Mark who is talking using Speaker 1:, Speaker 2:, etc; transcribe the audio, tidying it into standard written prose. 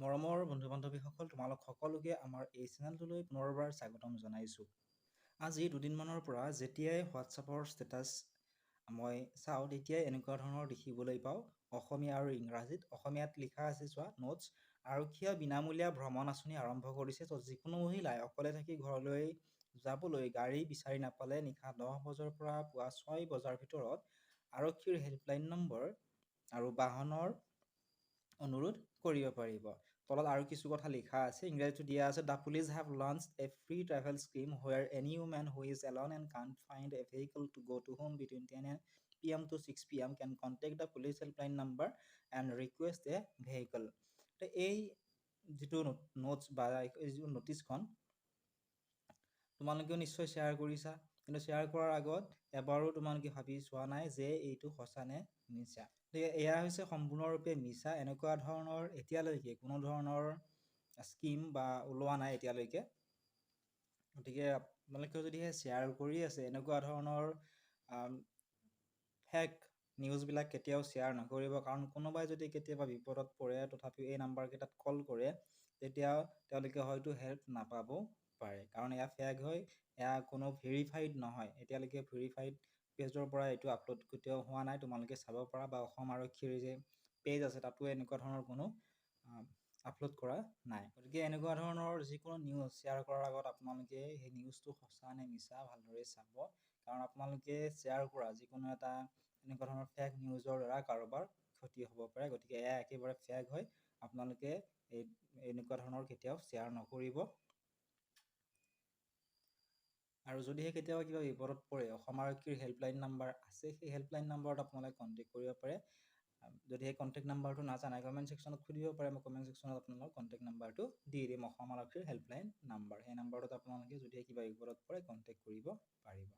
Speaker 1: মৰমৰ বন্ধু-বান্ধৱীসকল, তোমালোক সকলোকে আমাৰ এই চেনেলটোলৈ পুনৰবাৰ স্বাগতম জনাইছোঁ। আজি দুদিনমানৰ পৰা যেতিয়াই হোৱাটছআপৰ ষ্টেটাছ মই চাওঁ তেতিয়াই এনেকুৱা ধৰণৰ দেখিবলৈ পাওঁ অসমীয়া আৰু ইংৰাজীত। অসমীয়াত লিখা আছে চোৱা নোটছ, আৰক্ষীয়ে বিনামূলীয়া ভ্ৰমণ আঁচনি আৰম্ভ কৰিছে। তো যিকোনো মহিলাই অকলে থাকি ঘৰলৈ যাবলৈ গাড়ী বিচাৰি নাপালে নিশা 10 বজাৰ পৰা পুৱা 6 বজাৰ ভিতৰত আৰক্ষীৰ হেল্পলাইন নম্বৰ আৰু বাহনৰ অনুৰোধ কৰিব পাৰিব। তলত আৰু কিছু কথা লিখা আছে, ইংৰাজীটো দিয়া আছে। The police have launched a free travel scheme where any woman who is alone and can't find a vehicle to go to home between 10 p.m. to 6 p.m. can contact the police helpline number and request a vehicle. তো এই যিটো notes বা এই যিটো নটিছখন তোমালোকেও নিশ্চয় share কৰিছা, কিন্তু শ্বেয়াৰ কৰাৰ আগত এবাৰো তোমালোকে ভাবি চোৱা নাই যে এইটো সঁচা নে মিছা। এয়া হৈছে সম্পূৰ্ণৰূপে মিছা। এনেকুৱা ধৰণৰ এতিয়ালৈকে কোনো ধৰণৰ স্কিম বা ওলোৱা নাই এতিয়ালৈকে। গতিকে আপোনালোকে যদিহে শ্বেয়াৰ কৰি আছে এনেকুৱা ধৰণৰ ফেক নিউজবিলাক কেতিয়াও শ্বেয়াৰ নকৰিব, কাৰণ কোনোবাই যদি কেতিয়াবা বিপদত পৰে তথাপিও এই নাম্বাৰকেইটাত কল কৰে তেতিয়া তেওঁলোকে হয়তো হেল্প নাপাবও পাৰে, কাৰণ এয়া ফেক হয়, এয়া কোনো ভেৰিফাইড নহয়। এতিয়ালৈকে ভেৰিফাইড পেজৰ পৰা এইটো আপলোড কেতিয়াও হোৱা নাই, তোমালোকে চাব পাৰা, বা অসম আৰক্ষীৰ যে পেজ আছে তাতো এনেকুৱা ধৰণৰ কোনো আপলোড কৰা নাই। গতিকে এনেকুৱা ধৰণৰ যিকোনো নিউজ শ্বেয়াৰ কৰাৰ আগত আপোনালোকে সেই নিউজটো সঁচা নে মিছা ভালদৰে চাব, কাৰণ আপোনালোকে শ্বেয়াৰ কৰা যিকোনো এটা এনেকুৱা ধৰণৰ ফেক নিউজৰ দ্বাৰা কাৰোবাৰ ক্ষতি হ'ব পাৰে। গতিকে এয়া একেবাৰে ফেক হয়, আপোনালোকে এনেকুৱা ধৰণৰ কেতিয়াও শ্বেয়াৰ নকৰিব। আৰু যদিহে কেতিয়াবা কিবা বিপদত পৰে অসম আৰক্ষীৰ হেল্পলাইন নাম্বাৰ আছে, সেই হেল্পলাইন নাম্বাৰত আপোনালোকে কণ্টেক্ট কৰিব পাৰে। যদি সেই কণ্টেক্ট নাম্বাৰটো নাজানে কমেণ্ট ছেকশ্যনত সুধিব পাৰে, মই কমেণ্ট ছেকশ্যনত আপোনালোকক কণ্টেক্ট নাম্বাৰটো দি দিম, অসম আৰক্ষীৰ হেল্পলাইন নাম্বাৰ। সেই নাম্বাৰটোত আপোনালোকে যদিহে কিবা বিপদত পৰে কণ্টেক্ট কৰিব পাৰিব।